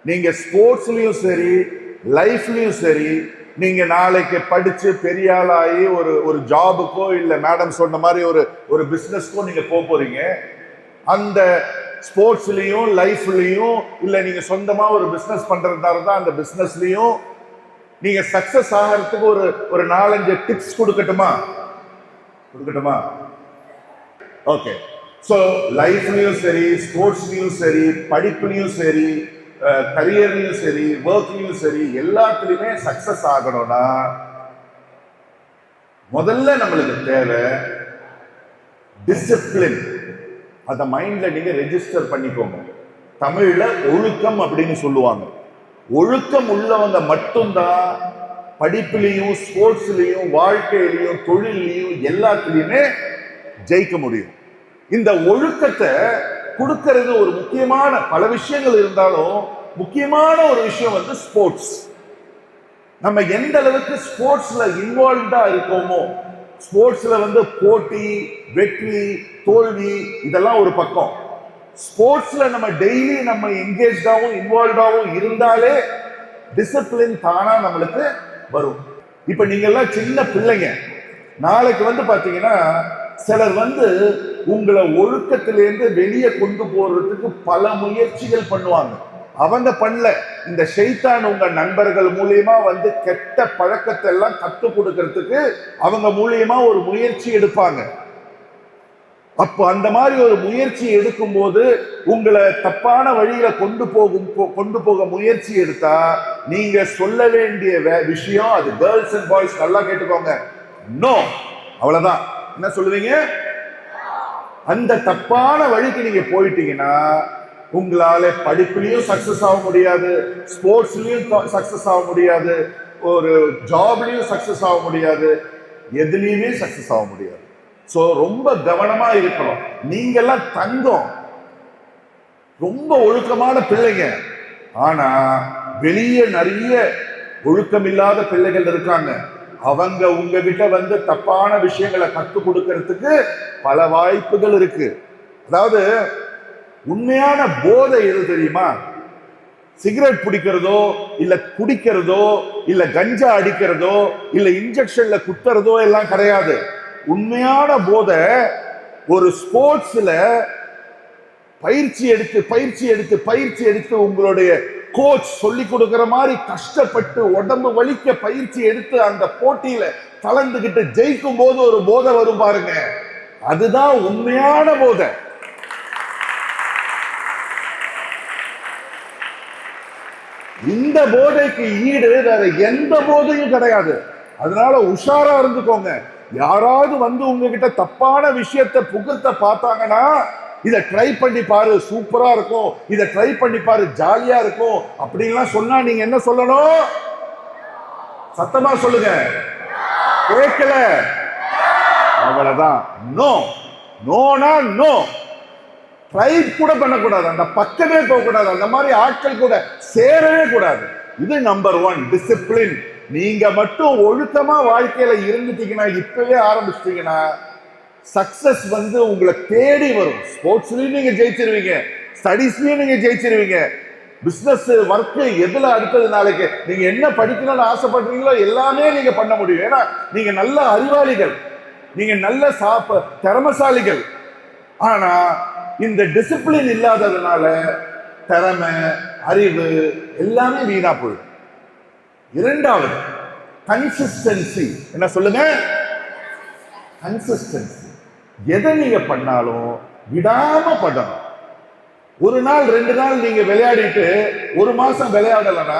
நீங்க ஸ்போர்ட்ஸ்லயும் சரி, லைஃப்லயும் சரி, நீங்க நாளைக்கு படிச்சு பெரிய ஆளாகி ஒரு ஜாபுக்கோ இல்ல மேடம் சொன்ன மாதிரி ஒரு பிசினஸ்க்கோ நீங்க போறீங்க. அந்த ஸ்போர்ட்ஸ்லயும் லைஃப்லயும் இல்ல நீங்க சொந்தமா ஒரு பிசினஸ் பண்றதா இருந்தா அந்த பிசினஸ்லயும் நீங்க சக்சஸ் ஆகிறதுக்கு ஒரு 4-5 டிப்ஸ் கொடுக்கட்டுமா? ஓகே. சோ லைஃப்லயும் சரி, ஸ்போர்ட்ஸ்லயும் சரி, படிப்புலயும் சரி, கரியர்லயும் சரி, ஒர்க்லயும் சரி, எல்லாத்துலயுமே சக்சஸ் ஆகணும்னா முதல்ல நம்மளுக்கு தேவை டிசிப்ளின். அத மைண்ட்ல நீங்க ரெஜிஸ்டர் பண்ணிக்கோங்க. தமிழ்ல ஒழுக்கம் அப்படின்னு சொல்லுவாங்க. ஒழுக்கம் உள்ளவங்க மட்டும்தான் படிப்புலையும், ஸ்போர்ட்ஸ்லயும், வாழ்க்கையிலையும், தொழிலையும் எல்லாத்துலயுமே ஜெயிக்க முடியும். இந்த ஒழுக்கத்தை கொடுக்கிறது ஒரு முக்கியமான, பல விஷயங்கள் இருந்தாலும் முக்கியமான ஒரு விஷயம் வந்து ஸ்போர்ட்ஸ். நம்ம எந்த அளவுக்கு ஸ்போர்ட்ஸ்ல இன்வால்வ்டா இருக்கோமோ, ஸ்போர்ட்ஸ்ல வந்து போட்டி, வெற்றி, தோல்வி இதெல்லாம் ஒரு பக்கம். ஸ்போர்ட்ஸ்ல நம்ம டெய்லி நம்ம என்கேஜ்டாவும் இன்வால்வ்டாவும் இருந்தாலே டிசிப்ளின் தானா நம்மளுக்கு வரும். இப்ப நீங்க எல்லாம் சின்ன பிள்ளைங்க, நாளைக்கு வந்து பாத்தீங்கன்னா சிலர் வந்து உங்களை ஒழுக்கத்திலேருந்து வெளியே கொண்டு போறதுக்கு பல முயற்சிகள் பண்ணுவாங்க. அவங்க பண்ணல, இந்த ஷைத்தான் உங்க நண்பர்கள் மூலியமா வந்து கெட்ட பழக்கத்தை எல்லாம் கற்றுக் கொடுக்கறதுக்கு அவங்க மூலியமா ஒரு முயற்சி எடுப்பாங்க. அப்போ அந்த மாதிரி ஒரு முயற்சி எடுக்கும் போது உங்களை தப்பான வழியில கொண்டு போக முயற்சி எடுத்தா நீங்க சொல்ல வேண்டிய விஷயம், அது கேர்ள்ஸ் அண்ட் பாய்ஸ் நல்லா கேட்டுக்கோங்க, நோ. அவ்வளவுதான். என்ன சொல்லுவீங்க? அந்த தப்பான வழிக்கு நீங்க போயிட்டீங்கன்னா உங்களால படிப்புலயும் சக்சஸ் ஆக முடியாது, ஸ்போர்ட்ஸ்லயும் சக்சஸ் ஆக முடியாது, ஒரு ஜாப்லயும் சக்சஸ் ஆக முடியாது, எதுலயுமே சக்சஸ் ஆக முடியாது. சோ ரொம்ப கவனமா இருக்கணும். நீங்க எல்லாம் தங்கம், ரொம்ப ஒழுக்கமான பிள்ளைங்க. ஆனா வெளியே நிறைய ஒழுக்கம் இல்லாத பிள்ளைகள் இருக்காங்க. அவங்க உங்ககிட்ட வந்து தப்பான விஷயங்களை கற்றுக் கொடுக்கறதுக்கு பல வாய்ப்புகள் இருக்கு. அதாவது உண்மையான போதை எது தெரியுமா? சிகரெட் பிடிக்கிறதோ இல்ல குடிக்கிறதோ இல்ல கஞ்சா அடிக்கிறதோ இல்ல இன்ஜெக்ஷன்ல குத்துறதோ எல்லாம் கிடையாது. உண்மையான போதை ஒரு ஸ்போர்ட்ஸ்ல பயிற்சி எடுத்து உங்களுடைய கோச் சொல்லி கொடுக்கிற மாதிரி கஷ்டப்பட்டு உடம்பு வலிக்க பயிற்சி எடுத்து அந்த போட்டியில கலந்துகிட்டு ஜெயிக்கும் போது ஒரு போதை வரும் பாருங்க, அதுதான் உண்மையான போதை. இந்த போதைக்கு ஈடு வேற எந்த போதையும் கிடையாது. அதனால உஷாரா இருந்துக்கோங்க. யாராவது வந்து உங்ககிட்ட தப்பான விஷயத்தை புகுத்த பார்த்தாங்கன்னா இதை ட்ரை பண்ணி பாரு, சூப்பரா இருக்கும், இதை ட்ரை பண்ணி பாரு, ஜாலியா இருக்கும் அப்படின்லாம் சொன்னா நீங்க என்ன சொல்லணும்? சத்தமா சொல்லுங்க. கேட்கல? அவ்வளவுதான். நோ. நோனா நோ. ட்ரை கூட பண்ணக்கூடாது, அந்த பக்கமே போக கூடாது, அந்த மாதிரி ஆட்கள் கூட சேரவே கூடாது. இது நம்பர் 1 டிசிப்ளின். நீங்க மட்டும் ஒழுக்கமா வாழ்க்கையில இருந்துட்டீங்கன்னா, இப்பவே ஆரம்பிச்சிட்டீங்கன்னா சக்சஸ் வந்து உங்களை தேடி வரும். ஸ்போர்ட்ஸ்லயும் நீங்க ஜெயிச்சிருவீங்க, ஸ்டடீஸ்லயும் நீங்க ஜெயிச்சிருவீங்க, பிசினஸ் ஒர்க் எதுல அடுத்தது நாளைக்கு நீங்க என்ன படிக்கணும்னு ஆசைப்படுறீங்களோ எல்லாமே நீங்க பண்ண முடியும். ஏன்னா நீங்க நல்ல அறிவாளிகள், நீங்க நல்ல திறமசாலிகள். ஆனா இந்த டிசிப்ளின் இல்லாததுனால திறமை, அறிவு எல்லாமே வீணா போயிடும். இரண்டாவது கன்சிஸ்டன்சி. என்ன சொல்லுங்க? கன்சிஸ்டன்சி. எதை நீங்க பண்ணாலும் விடாம பண்ணணும். ஒரு நாள் 2 நாள் நீங்க விளையாடிட்டு 1 மாசம் விளையாடலன்னா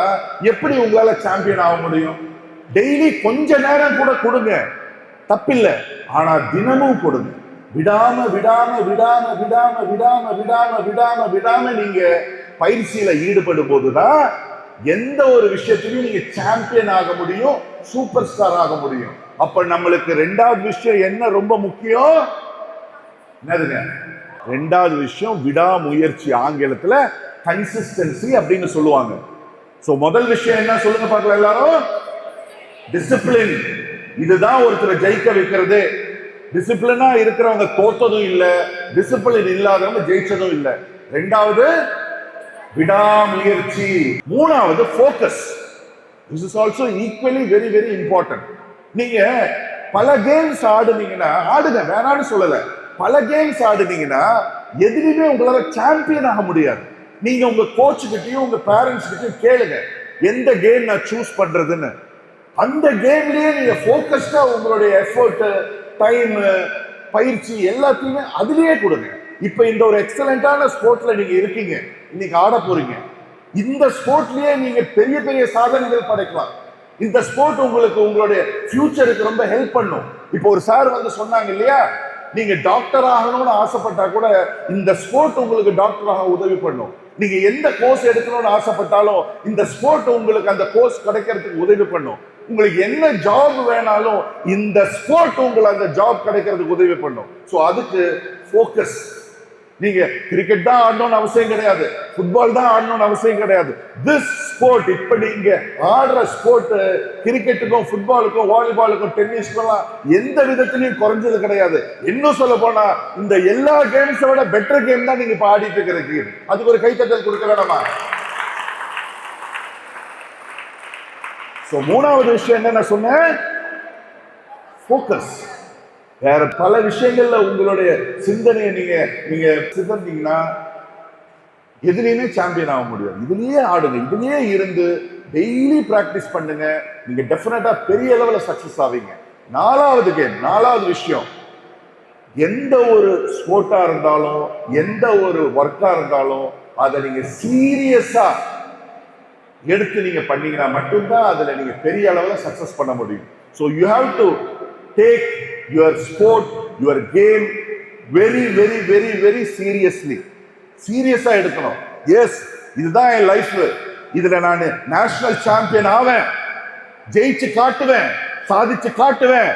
எப்படி உங்களால சாம்பியன் ஆக முடியும்? டெய்லி கொஞ்ச நேரம் கூட கொடுங்க, தப்பில்லை. ஆனா தினமும் கொடுங்க. விடாம விடாம விடாம விடாம விடாம விடாம விடாம விடாம நீங்க பயிற்சியில ஈடுபடும் போதுதான் எந்த ஒரு விஷயத்திலையும் நீங்க சாம்பியன் ஆக முடியும், சூப்பர் ஸ்டார் ஆக முடியும். அப்ப நம்மளுக்கு 2வது விஷயம் என்ன ரொம்ப முக்கியம்? என்னதுங்க? 2வது விஷயம் விடாமுயற்சி. ஆங்கிலத்துல கன்சிஸ்டன்சி அப்படின்னு சொல்லுவாங்க. சோ முதல் விஷயம் என்ன சொல்லுங்க பார்க்கலாம் எல்லாரும்? டிசிப்ளின். இதுதான் ஒருத்தரை ஜெயிக்க வைக்கிறது. டிசிப்ளினா இருக்கிறவங்க தோத்ததும் இல்லை, டிசிப்ளின் இல்லாதவங்க ஜெயிச்சதும் இல்லை. 2வது விடாமுயற்சி. மூணாவது focus. This is also equally very very important. நீங்க பல கேம்ஸ் ஆடுனீங்கன்னா, ஆடுங்க வேணான்னு சொல்லல, பல கேம்ஸ் ஆடுனீங்கன்னா எதுலையுமே உங்களால சாம்பியன் ஆக முடியாது. நீங்க உங்க கோச் கிட்டயும் உங்க பேரண்ட்ஸ் கிட்டயும் கேளுங்க, எந்த கேம் நான் சூஸ் பண்றதுன்னு. அந்த கேம்லயே நீங்க ஃபோக்கஸ்டா உங்களுடைய எஃபோர்ட், டைம், பயிற்சி எல்லாத்தையுமே அதுலயே கொடுங்க. இப்ப இந்த ஒரு எக்ஸலண்டான ஸ்போர்ட்ல நீங்க இருக்கீங்க, இன்னைக்கு ஆட போறீங்க. இந்த ஸ்போர்ட்லயே நீங்க பெரிய பெரிய சாதனைகள் படைக்கலாம். இந்த ஸ்போர்ட் உங்களுக்கு உங்களுடைய ஃபியூச்சருக்கு ரொம்ப ஹெல்ப் பண்ணும். இப்போ ஒரு சார் வந்து சொன்னாங்க இல்லையா, நீங்க டாக்டர் ஆகணும்னு ஆசைப்பட்டா கூட இந்த ஸ்போர்ட் உங்களுக்கு டாக்டராக உதவி பண்ணும். நீங்க எந்த கோர்ஸ் எடுக்கணும்னு ஆசைப்பட்டாலும் இந்த ஸ்போர்ட் உங்களுக்கு அந்த கோர்ஸ் கிடைக்கிறதுக்கு உதவி பண்ணும். உங்களுக்கு என்ன ஜாப் வேணாலும் இந்த ஸ்போர்ட் உங்களுக்கு அந்த ஜாப் கிடைக்கிறதுக்கு உதவி பண்ணும். ஸோ அதுக்கு ஃபோக்கஸ். நீங்க கிரிக்கெட் தான் ஆடணும்னு அவசியம் கிடையாது, ஃபுட்பால் தான் ஆடணும்னு அவசியம் கிடையாது. திஸ் ஸ்போர்ட், இப்ப நீங்க ஆடுற ஸ்போர்ட் கிரிக்கெட்டுக்கும் ஃபுட்பாலுக்கும் வாலிபாலுக்கும் டென்னிஸ்க்கும் எந்த விதத்திலையும் குறைஞ்சது கிடையாது. இன்னும் சொல்ல போனா இந்த எல்லா கேம்ஸை விட பெட்டர் கேம் தான் நீங்க இப்ப ஆடிட்டு இருக்கிறீங்க. அதுக்கு ஒரு கைத்தட்டல் கொடுக்க வேணாமா? மூணாவது விஷயம் என்ன நான் சொன்னேன், ஃபோக்கஸ். வேற பல விஷயங்கள்ல உங்களுடைய சிந்தனையை நீங்க சிதறீங்கன்னா எதுலையுமே சாம்பியன் ஆக முடியாது. இதுலயே ஆடுங்க, இதுலயே இருந்து டெய்லி பிராக்டிஸ் பண்ணுங்க, நீங்க டெஃபினட்டா பெரிய லெவலில் சக்சஸ் ஆவீங்க. நாலாவது விஷயம், எந்த ஒரு ஸ்போர்ட்டா இருந்தாலும் எந்த ஒரு ஒர்க்கா இருந்தாலும் அதை நீங்க சீரியஸா எடுத்து நீங்க பண்ணீங்கன்னா மட்டும்தான் அதுல நீங்க பெரிய அளவில் சக்சஸ் பண்ண முடியும். So you have to take your sport, your game very very very very seriously. சீரியஸா எடுக்கணும். எஸ், இதுதான் என் லைஃப், இதுல நான் நேஷனல் சாம்பியன் ஆவேன், ஜெயிச்சு காட்டுவேன், சாதிச்சு காட்டுவேன்,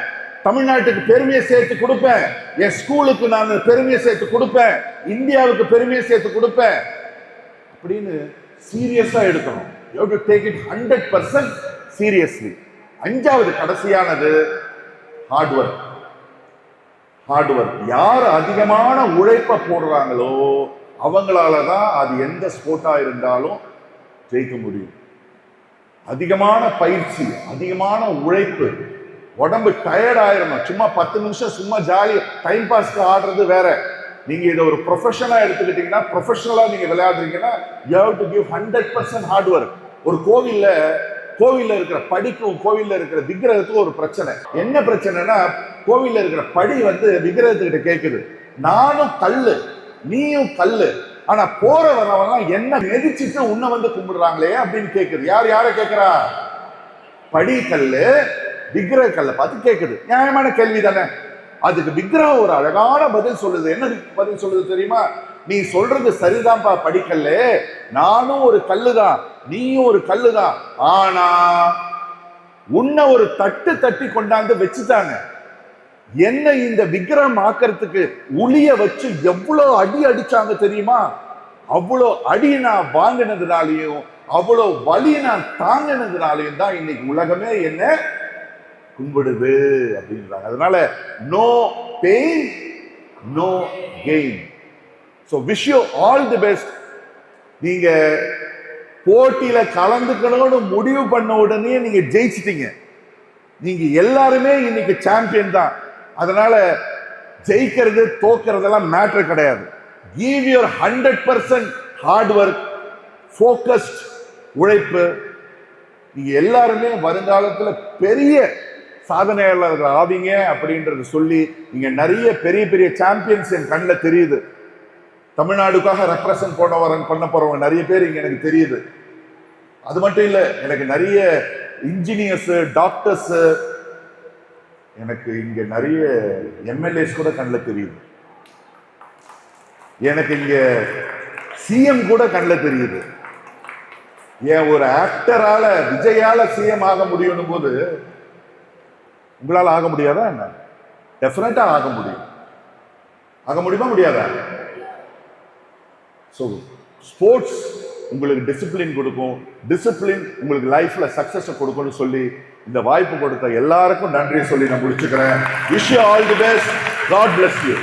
தமிழ்நாட்டுக்கு பெருமையை சேர்த்து கொடுப்பேன், என் ஸ்கூலுக்கு நான் பெருமையை சேர்த்து கொடுப்பேன், இந்தியாவுக்கு பெருமையை சேர்த்து கொடுப்பேன் அப்படின்னு சீரியஸா எடுக்கணும். You have to take it 100% seriously. அஞ்சாவது கடைசியானது ஹார்ட் ஒர்க். யார் அதிகமான உழைப்பை போடுறாங்களோ அவங்களால தான் அது எந்த ஸ்போர்ட்டா இருந்தாலும் ஜெயிக்க முடியும். அதிகமான பயிற்சி, அதிகமான உழைப்பு, உடம்பு டயர்ட் ஆயிரணும். சும்மா 10 நிமிஷம் சும்மா ஜாலி டைம் பாஸ்க்கு ஆடுறது வேற. நீங்க இதை ஒரு ப்ரொஃபஷனா எடுத்துக்கிட்டீங்கன்னா, ப்ரொஃபஷனலா நீங்க விளையாடுறீங்கன்னா you have to give 100% hard work. ஒரு கோவில்ல இருக்கிற படிக்கும் கோவில்ல இருக்கிற விக்கிரகத்துக்கும் ஒரு பிரச்சனை. என்ன பிரச்சனைனா, கோவில்ல இருக்கிற படி வந்து விக்கிரகத்துக்கிட்ட கேட்குது, நானும் கல்லு நீயும் கல்லு, ஆனா போற வரவெல்லாம் என்ன மிதிச்சிட்டு உன்னை வந்து கும்பிடுறாங்களே அப்படின்னு கேட்குது. யாரை கேட்கிறா? படி கல்லு விக்கிரக கல்லை பார்த்து கேட்குது. நியாயமான கேள்வி தானே. அதுக்கு விக்கிரகம் ஒரு அழகான பதில் சொல்லுது. என்ன பதில் சொல்லுது தெரியுமா? நீ சொல்றது சரிதான்ப்பா படிக்கல்ல, நானும் ஒரு கல்லுதான், நீயும் ஒரு கல்லுதான், ஆனா உன்னை ஒரு தட்டி கொண்டாந்து வச்சுட்டாங்க. என்ன இந்த விக்கிரகம் ஆக்கிறதுக்கு உளிய வச்சு எவ்வளவு அடி அடிச்சாங்க தெரியுமா? அவ்வளோ அடி நான் வாங்கினதுனாலையும் அவ்வளோ வலி நான் தாங்கினதுனாலையும் தான் இன்னைக்கு உலகமே என்ன கும்பிடுது அப்படின்றாங்க. அதனால no pain no gain. So wish you all the best. நீங்க போட்டியில கலந்துக்கணும்னு முடிவு பண்ண உடனே நீங்க ஜெயிச்சிட்டீங்க. நீங்க எல்லாருமே இன்னைக்கு சாம்பியன் தான். அதனால ஜெயிக்கிறது தோக்கிறதெல்லாம் மேட்டர் கிடையாது. Give your 100% hard work, focused உழைப்பு. நீங்க எல்லாருமே வருங்காலத்துல பெரிய சாதனையாளர்கள் ஆவீங்க அப்படின்றது சொல்லி நீங்க நிறைய பெரிய பெரிய சாம்பியன்ஸ் என் கண்ணில் தெரியுது. தமிழ்நாடுக்காக ரெப்ரசன்ட் பண்ண போறவங்க நிறைய பேர் இங்க எனக்கு தெரியுது. அது மட்டும் இல்ல, எனக்கு நிறைய இன்ஜினியர்ஸ், டாக்டர்ஸ், எனக்கு இங்க நிறைய எம்எல்ஏஸ் கூட கண்ணில் தெரியுது. எனக்கு இங்க சிஎம் கூட கண்ணில் தெரியுது. ஏன் ஒரு ஆக்டரால, விஜயால சிஎம் ஆக முடியும் போது உங்களால் ஆக முடியாதா? என்ன டெஃபினட்டா ஆக முடியும். ஆக முடியுமா முடியாதா? ஸோ ஸ்போர்ட்ஸ் உங்களுக்கு டிசிப்ளின் கொடுக்கும், டிசிப்ளின் உங்களுக்கு லைஃப்ல சக்சஸ் கொடுக்கும்னு சொல்லி இந்த வாய்ப்பு கொடுத்த எல்லாருக்கும் நன்றி சொல்லி நான் முடிச்சுக்கிறேன். Wish you all the best. God bless you.